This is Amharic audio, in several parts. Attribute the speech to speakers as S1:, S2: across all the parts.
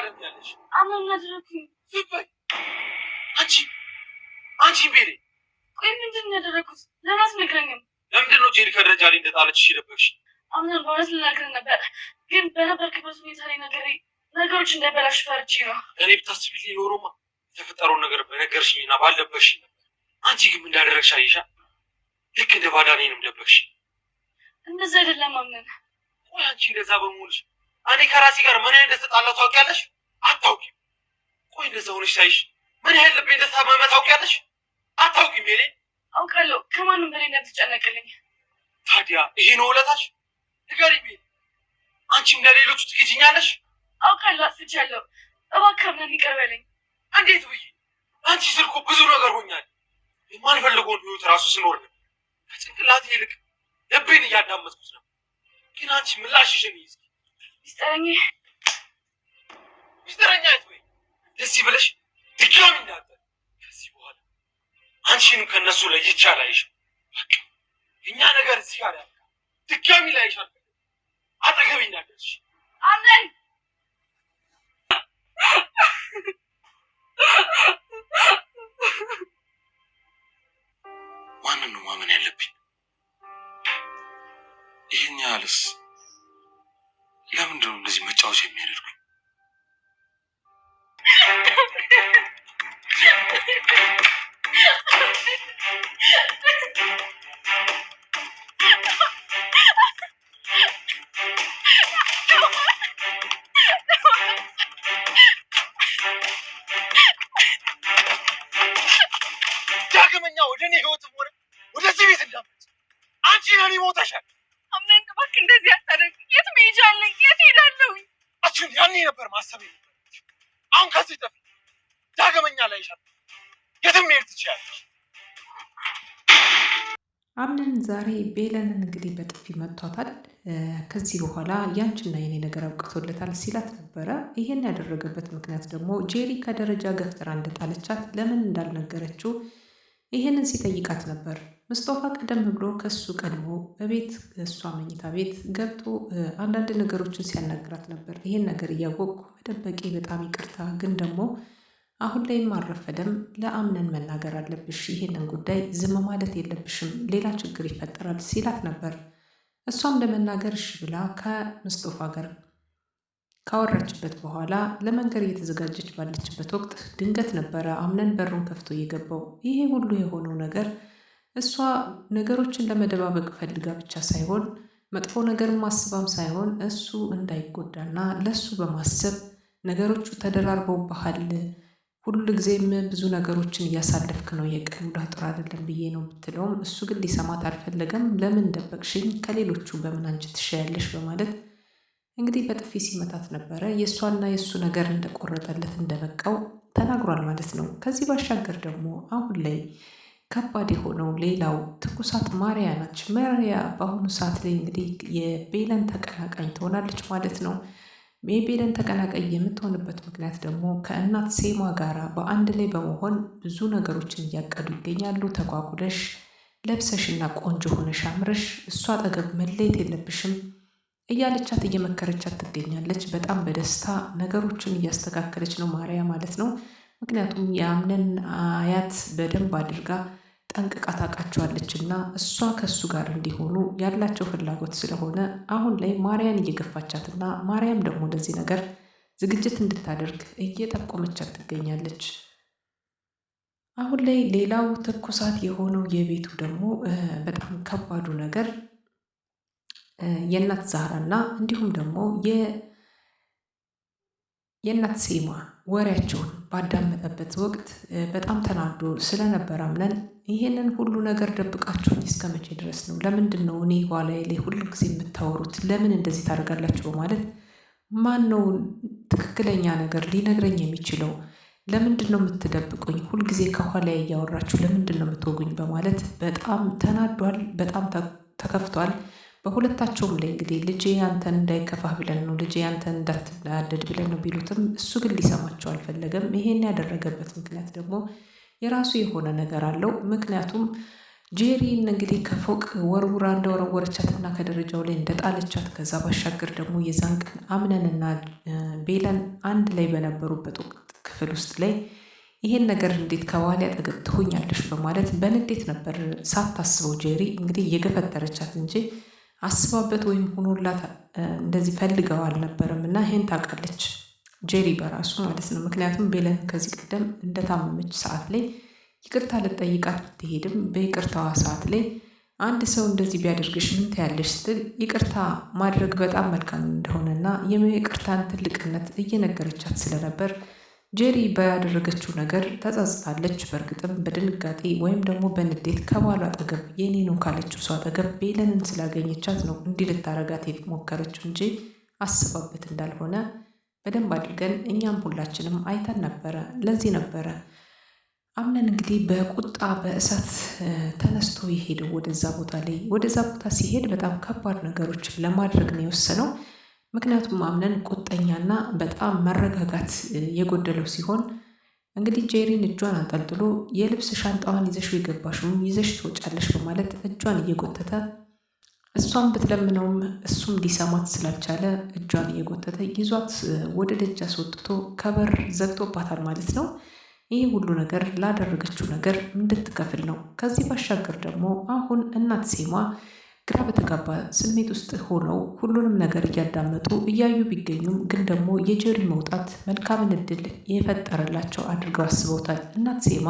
S1: ታደርጊያለሽ?
S2: አምነን አደረኩኝ።
S1: ዝም በይ አንቺ ቤሪ።
S2: ቆይ ምንድን ነው ያደረኩት? ለምን አትነግረኝም?
S1: ለምንድን ነው ጄሪ ከደረጃ ላይ እንደጣለችሽ የደበቅሽ?
S2: አምነን በእውነት ልናገር ነበር፣ ግን በነበርክበት ሁኔታ ላይ ነገሮች እንዳይበላሽ ፈርቼ ነው።
S1: እኔ ብታስቢልኝ ኖሮማ የተፈጠረውን ነገር በነገርሽኝና ባልደበቅሽኝ ነበር። አንቺ ግን እንዳደረግሽ አየሻ? ልክ እንደ ባዳ እኔንም ደበቅሽ።
S2: እንደዛ አይደለም አምነን።
S1: ቆይ አንቺ እንደዛ በመሆንሽ እኔ ከራሴ ጋር ምን ያህል እንደተጣላሁ ታውቂያለሽ? አታውቂም። ቆይ እንደዛ ሆነሽ ሳይሽ ምን ያህል ልቤ እንደታመመ ታውቂያለሽ? አታውቂም። የኔ
S2: አውቃለሁ፣ ከማንም በላይ እንደተጨነቅልኝ።
S1: ታዲያ ይሄ ነው ውለታሽ? ንገሪኝ። አንቺም ለሌሎቹ ትክጂኛለሽ?
S2: አውቃለሁ፣ አጥፍቻለሁ። እባክህ አምነን ይቅር በለኝ።
S1: እንዴት ብዬ? አንቺ ስልኩ ብዙ ነገር ሆኛል። የማንፈልገውን ህይወት ራሱ ስኖር ነው። ከጭንቅላቴ ይልቅ ልቤን እያዳመጥኩት ነው። ግን አንቺ ምላሽሽን ይዝ ሚስጥረኛ ወይ ደስ ይበለሽ። ድጋሚ እንዳትል ከዚህ በኋላ አንቺንም ከነሱ ላይ ይቻላልሽ። በቃ እኛ ነገር እዚህ ጋር ያለ ድጋሚ ላይሽ አጠገቤ እንዳትደርሺ።
S2: አምነን
S1: ማንን ነው ማመን ያለብኝ? ይህን ያህልስ ለምንድን ነው እንደዚህ መጫወቻ የሚያደርጉኝ? ዳግመኛ ወደ እኔ ህይወትም ሆነ ወደዚህ ቤት እንዳመጭ አንቺ ለኔ ሞተሻል።
S2: አምነን እባክህ እንደዚህ አታደርግ። የት መሄጃ አለኝ? የት ሄዳለሁ?
S1: እሱን ያኔ ነበር ማሰብ የነበረብሽ። አሁን ከዚህ ጠፊ። ዳግመኛ ላይሻል። የትም መሄድ ትችያለሽ።
S3: አምነን ዛሬ ቤለንን እንግዲህ በጥፊ መቷታል። ከዚህ በኋላ ያንቺና የኔ ነገር አብቅቶለታል ሲላት ነበረ። ይሄን ያደረገበት ምክንያት ደግሞ ጄሪ ከደረጃ ገፍትራ እንደጣለቻት ለምን እንዳልነገረችው ይሄንን ሲጠይቃት ነበር። ምስጦፋ ቀደም ብሎ ከሱ ቀድሞ በቤት እሷ መኝታ ቤት ገብቶ አንዳንድ ነገሮችን ሲያናግራት ነበር። ይሄን ነገር እያወቅኩ መደበቄ በጣም ይቅርታ፣ ግን ደግሞ አሁን ላይም አልረፈደም፣ ለአምነን መናገር አለብሽ፣ ይሄንን ጉዳይ ዝም ማለት የለብሽም፣ ሌላ ችግር ይፈጠራል ሲላት ነበር። እሷም ለመናገር እሺ ብላ ከምስጦፋ ጋር ካወራችበት በኋላ ለመንገር እየተዘጋጀች ባለችበት ወቅት ድንገት ነበረ አምነን በሩን ከፍቶ እየገባው። ይሄ ሁሉ የሆነው ነገር እሷ ነገሮችን ለመደባበቅ ፈልጋ ብቻ ሳይሆን መጥፎ ነገር ማስባም ሳይሆን እሱ እንዳይጎዳና ለሱ በማሰብ ነገሮቹ ተደራርበውብሃል፣ ሁሉ ጊዜም ብዙ ነገሮችን እያሳለፍክ ነው፣ የቀን ውዳ ጥሩ አይደለም ብዬ ነው ብትለውም እሱ ግን ሊሰማት አልፈለገም። ለምን ደበቅሽኝ? ከሌሎቹ በምን አንቺ ትሻያለሽ? በማለት እንግዲህ በጥፊ ሲመታት ነበረ። የእሷና የእሱ ነገር እንደቆረጠለት እንደበቃው ተናግሯል ማለት ነው። ከዚህ ባሻገር ደግሞ አሁን ላይ ከባድ የሆነው ሌላው ትኩሳት ማሪያ ናች። ማሪያ በአሁኑ ሰዓት ላይ እንግዲህ የቤለን ተቀናቃኝ ትሆናለች ማለት ነው። የቤለን ተቀናቃኝ የምትሆንበት ምክንያት ደግሞ ከእናት ሴማ ጋራ በአንድ ላይ በመሆን ብዙ ነገሮችን እያቀዱ ይገኛሉ። ተኳኩለሽ ለብሰሽና ቆንጆ ሆነሽ አምረሽ እሷ አጠገብ መለየት የለብሽም እያለቻት እየመከረቻት ትገኛለች። በጣም በደስታ ነገሮችን እያስተካከለች ነው ማሪያ ማለት ነው። ምክንያቱም የአምነን አያት በደንብ አድርጋ ጠንቅቃ ታውቃቸዋለች እና እሷ ከሱ ጋር እንዲሆኑ ያላቸው ፍላጎት ስለሆነ አሁን ላይ ማርያን እየገፋቻትና ማርያም ደግሞ ለዚህ ነገር ዝግጅት እንድታደርግ እየጠቆመቻት ትገኛለች። አሁን ላይ ሌላው ትኩሳት የሆነው የቤቱ ደግሞ በጣም ከባዱ ነገር የእናት ዛህራና እንዲሁም ደግሞ የእናት ሴማ ወሬያቸውን ባዳመጠበት ወቅት በጣም ተናዶ ስለነበር አምነን ይሄንን ሁሉ ነገር ደብቃችሁኝ እስከ መቼ ድረስ ነው? ለምንድን ነው እኔ ኋላ ላይ ሁሉ ጊዜ የምታወሩት? ለምን እንደዚህ ታደርጋላችሁ? በማለት ማን ነው ትክክለኛ ነገር ሊነግረኝ የሚችለው? ለምንድን ነው የምትደብቁኝ? ሁልጊዜ ከኋላ እያወራችሁ ለምንድን ነው የምትወጉኝ? በማለት በጣም ተናዷል። በጣም ተከፍቷል። በሁለታቸውም ላይ እንግዲህ ልጄ አንተን እንዳይከፋህ ብለን ነው፣ ልጄ አንተን እንዳትናደድ ብለን ነው ቢሉትም እሱ ግን ሊሰማቸው አልፈለገም። ይሄን ያደረገበት ምክንያት ደግሞ የራሱ የሆነ ነገር አለው። ምክንያቱም ጄሪን እንግዲህ ከፎቅ ወርውራ እንደወረወረቻትና ከደረጃው ላይ እንደጣለቻት ከዛ ባሻገር ደግሞ የዛን ቀን አምነንና ቤለን አንድ ላይ በነበሩበት ወቅት ክፍል ውስጥ ላይ ይሄን ነገር እንዴት ከባሌ አጠገብ ትሆኛለሽ በማለት በንዴት ነበር ሳታስበው ጄሪ እንግዲህ እየገፈተረቻት እንጂ አስባበት ወይም ሆኖላት እንደዚህ ፈልገው አልነበረም። እና ይሄን ታውቃለች ጄሪ በራሱ ማለት ነው። ምክንያቱም ቤለን ከዚህ ቀደም እንደታመመች ሰዓት ላይ ይቅርታ ልጠይቃት ብትሄድም በይቅርታዋ ሰዓት ላይ አንድ ሰው እንደዚህ ቢያደርግሽ ምን ትያለሽ ስትል ይቅርታ ማድረግ በጣም መልካም እንደሆነና የይቅርታን ትልቅነት እየነገረቻት ስለነበር ጄሪ ባደረገችው ነገር ተጸጽታለች። በእርግጥም በድንጋጤ ወይም ደግሞ በንዴት ከባሏ አጠገብ የኔ ነው ካለችው ሰው አጠገብ ቤለንን ስላገኘቻት ነው እንዲህ ልታረጋት የሞከረችው እንጂ አስባበት እንዳልሆነ በደንብ አድርገን እኛም ሁላችንም አይተን ነበረ። ለዚህ ነበረ አምነን እንግዲህ በቁጣ በእሳት ተነስቶ የሄደው ወደዛ ቦታ ላይ። ወደዛ ቦታ ሲሄድ በጣም ከባድ ነገሮችን ለማድረግ ነው የወሰነው። ምክንያቱም አምነን ቁጠኛና በጣም መረጋጋት የጎደለው ሲሆን እንግዲህ ጄሪን እጇን አንጠልጥሎ የልብስ ሻንጣዋን ይዘሽ የገባሽው ይዘሽ ትወጫለሽ በማለት እጇን እየጎተተ እሷን ብትለምነውም እሱም ሊሰማት ስላልቻለ እጇን እየጎተተ ይዟት ወደ ደጅ አስወጥቶ ከበር ዘግቶባታል ማለት ነው። ይህ ሁሉ ነገር ላደረገችው ነገር እንድትከፍል ነው። ከዚህ ባሻገር ደግሞ አሁን እናት ሴማ ግራ በተጋባ ስሜት ውስጥ ሆነው ሁሉንም ነገር እያዳመጡ እያዩ ቢገኙም ግን ደግሞ የጄሪ መውጣት መልካምን እድል የፈጠረላቸው አድርገው አስበውታል። እናት ሴማ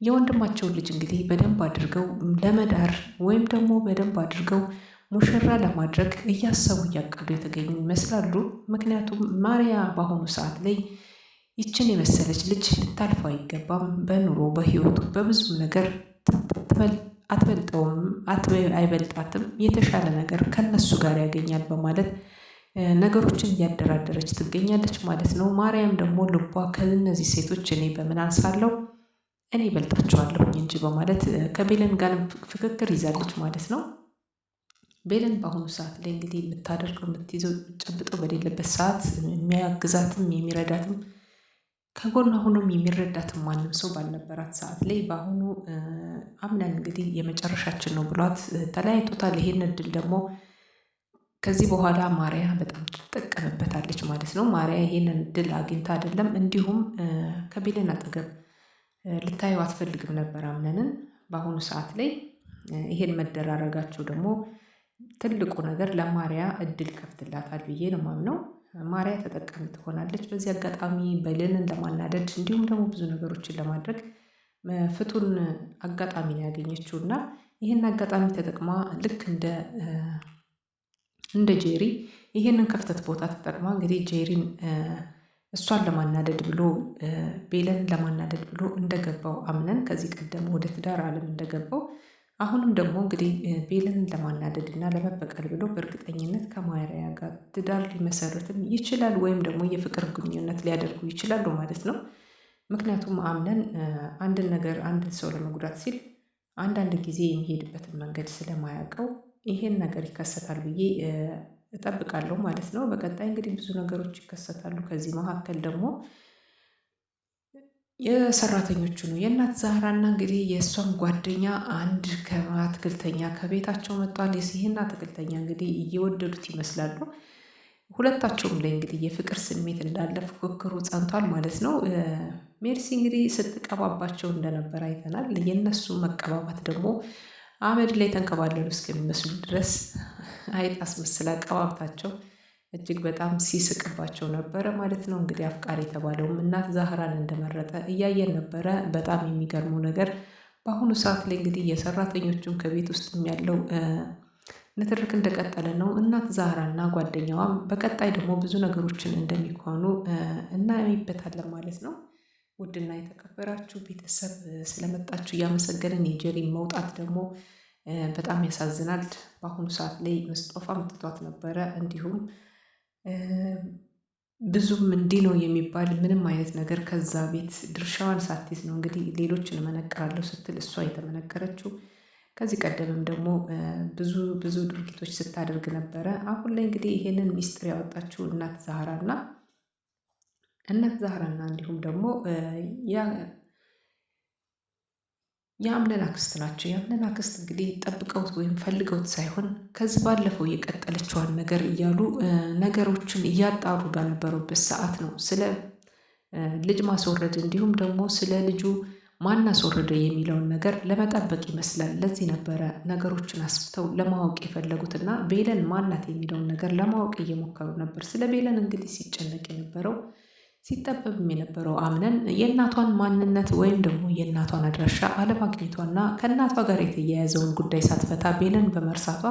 S3: የወንድማቸውን ልጅ እንግዲህ በደንብ አድርገው ለመዳር ወይም ደግሞ በደንብ አድርገው ሙሽራ ለማድረግ እያሰቡ እያቀዱ የተገኙ ይመስላሉ። ምክንያቱም ማርያ በአሁኑ ሰዓት ላይ ይችን የመሰለች ልጅ ልታልፈው አይገባም። በኑሮ በህይወቱ በብዙ ነገር አትበልጠውም፣ አይበልጣትም፣ የተሻለ ነገር ከነሱ ጋር ያገኛል በማለት ነገሮችን እያደራደረች ትገኛለች ማለት ነው። ማርያም ደግሞ ልቧ ከእነዚህ ሴቶች እኔ በምን አንሳለሁ፣ እኔ በልጣቸዋለሁኝ እንጂ በማለት ከቤለን ጋር ፍክክር ይዛለች ማለት ነው። ቤለን በአሁኑ ሰዓት ላይ እንግዲህ የምታደርገው የምትይዘው ጨብጠው በሌለበት ሰዓት የሚያግዛትም የሚረዳትም ከጎኗ ሆኖም የሚረዳትም ማንም ሰው ባልነበራት ሰዓት ላይ በአሁኑ አምነን እንግዲህ የመጨረሻችን ነው ብሏት ተለያይቶታል። ይሄን እድል ደግሞ ከዚህ በኋላ ማርያ በጣም ትጠቀምበታለች ማለት ነው። ማርያ ይሄንን እድል አግኝታ አይደለም እንዲሁም ከቤለን አጠገብ ልታየው አትፈልግም ነበር አምነንን። በአሁኑ ሰዓት ላይ ይሄን መደራረጋቸው ደግሞ ትልቁ ነገር ለማርያ እድል ከፍትላታል ብዬ ነው የማምነው። ማርያ ተጠቃሚ ትሆናለች። በዚህ አጋጣሚ ቤለንን ለማናደድ እንዲሁም ደግሞ ብዙ ነገሮችን ለማድረግ ፍቱን አጋጣሚ ነው ያገኘችው እና ይህን አጋጣሚ ተጠቅማ ልክ እንደ ጄሪ ይህንን ክፍተት ቦታ ተጠቅማ እንግዲህ ጄሪን እሷን ለማናደድ ብሎ ቤለንን ለማናደድ ብሎ እንደገባው አምነን ከዚህ ቀደም ወደ ትዳር ዓለም እንደገባው አሁንም ደግሞ እንግዲህ ቤለንን ለማናደድ እና ለመበቀል ብሎ በእርግጠኝነት ከማርያ ጋር ትዳር ሊመሰርትም ይችላል ወይም ደግሞ የፍቅር ግንኙነት ሊያደርጉ ይችላሉ ማለት ነው። ምክንያቱም አምነን አንድን ነገር አንድ ሰው ለመጉዳት ሲል አንዳንድ ጊዜ የሚሄድበትን መንገድ ስለማያውቀው ይሄን ነገር ይከሰታል ብዬ እጠብቃለሁ ማለት ነው። በቀጣይ እንግዲህ ብዙ ነገሮች ይከሰታሉ። ከዚህ መካከል ደግሞ የሰራተኞቹ ነው የእናት ዛህራና እንግዲህ የእሷም ጓደኛ አንድ ከአትክልተኛ ከቤታቸው መጥቷል። ይህን አትክልተኛ እንግዲህ እየወደዱት ይመስላሉ። ሁለታቸውም ላይ እንግዲህ የፍቅር ስሜት እንዳለ ፉክክሩ ጸንቷል ማለት ነው። ሜርሲ እንግዲህ ስትቀባባቸው እንደነበር አይተናል። የእነሱ መቀባባት ደግሞ አመድ ላይ ተንከባለሉ እስከሚመስሉ ድረስ አይጥ አስመስላ ቀባብታቸው እጅግ በጣም ሲስቅባቸው ነበረ ማለት ነው። እንግዲህ አፍቃሪ የተባለውም እናት ዛህራን እንደመረጠ እያየን ነበረ። በጣም የሚገርመው ነገር በአሁኑ ሰዓት ላይ እንግዲህ የሰራተኞቹም ከቤት ውስጥም ያለው ንትርክ እንደቀጠለ ነው። እናት ዛህራና ጓደኛዋም በቀጣይ ደግሞ ብዙ ነገሮችን እንደሚሆኑ እናይበታለን ማለት ነው። ውድና የተከበራችሁ ቤተሰብ ስለመጣችሁ እያመሰገንን የጄሪ መውጣት ደግሞ በጣም ያሳዝናል። በአሁኑ ሰዓት ላይ ምስጦፋ ምትቷት ነበረ እንዲሁም ብዙም እንዲህ ነው የሚባል ምንም አይነት ነገር ከዛ ቤት ድርሻዋን ሳትይዝ ነው እንግዲህ ሌሎችን እመነቅራለሁ ስትል እሷ የተመነከረችው። ከዚህ ቀደምም ደግሞ ብዙ ድርጊቶች ስታደርግ ነበረ። አሁን ላይ እንግዲህ ይሄንን ሚስጥር ያወጣችው እናት ዛህራና እንዲሁም ደግሞ የአምለን አክስት ናቸው። የአምለን አክስት እንግዲህ ጠብቀውት ወይም ፈልገውት ሳይሆን ከዚህ ባለፈው የቀጠለችዋን ነገር እያሉ ነገሮችን እያጣሩ በነበሩበት ሰዓት ነው ስለ ልጅ ማስወረድ እንዲሁም ደግሞ ስለ ልጁ ማን አስወረደ የሚለውን ነገር ለመጠበቅ ይመስላል። ለዚህ ነበረ ነገሮችን አስፍተው ለማወቅ የፈለጉትና ቤለን ማናት የሚለውን ነገር ለማወቅ እየሞከሩ ነበር። ስለ ቤለን እንግዲህ ሲጨነቅ የነበረው ሲጠበብም የነበረው አምነን የእናቷን ማንነት ወይም ደግሞ የእናቷን አድራሻ አለማግኘቷና ከእናቷ ጋር የተያያዘውን ጉዳይ ሳትፈታ ቤለን በመርሳቷ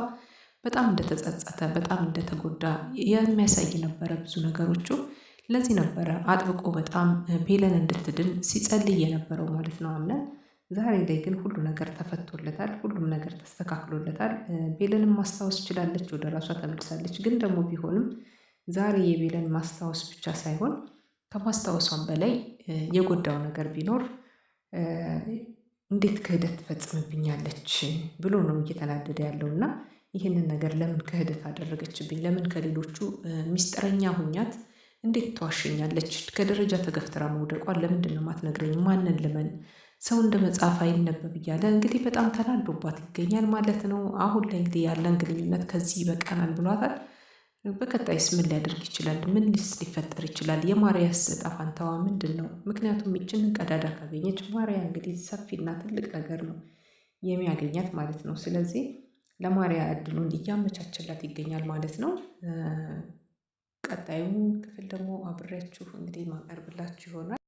S3: በጣም እንደተጸጸተ በጣም እንደተጎዳ የሚያሳይ ነበረ ብዙ ነገሮቹ። ለዚህ ነበረ አጥብቆ በጣም ቤለን እንድትድን ሲጸልይ የነበረው ማለት ነው አምነን። ዛሬ ላይ ግን ሁሉ ነገር ተፈቶለታል፣ ሁሉም ነገር ተስተካክሎለታል። ቤለንም ማስታወስ ችላለች፣ ወደ ራሷ ተመልሳለች። ግን ደግሞ ቢሆንም ዛሬ የቤለን ማስታወስ ብቻ ሳይሆን ከማስታወሷም በላይ የጎዳው ነገር ቢኖር እንዴት ክህደት ትፈጽምብኛለች ብሎ ነው እየተናደደ ያለው። እና ይህንን ነገር ለምን ክህደት አደረገችብኝ? ለምን ከሌሎቹ ሚስጥረኛ ሁኛት እንዴት ተዋሸኛለች? ከደረጃ ተገፍትራ መውደቋን ለምንድን ነው ማትነግረኝ? ማንን ልመን? ሰው እንደ መጽሐፍ አይነበብ እያለ እንግዲህ በጣም ተናዶባት ይገኛል ማለት ነው። አሁን ላይ እንግዲህ ያለን ግንኙነት ከዚህ ይበቃናል ብሏታል። በቀጣይስ ምን ሊያደርግ ይችላል? ምንስ ሊፈጠር ይችላል? የማርያስ ዕጣ ፈንታዋ ምንድን ነው? ምክንያቱም ይችን ቀዳዳ ካገኘች ማርያ እንግዲህ ሰፊና ትልቅ ነገር ነው የሚያገኛት ማለት ነው። ስለዚህ ለማርያ እድሉን እያመቻቸላት ይገኛል ማለት ነው። ቀጣዩ ክፍል ደግሞ አብሬያችሁ እንግዲህ ማቀርብላችሁ ይሆናል።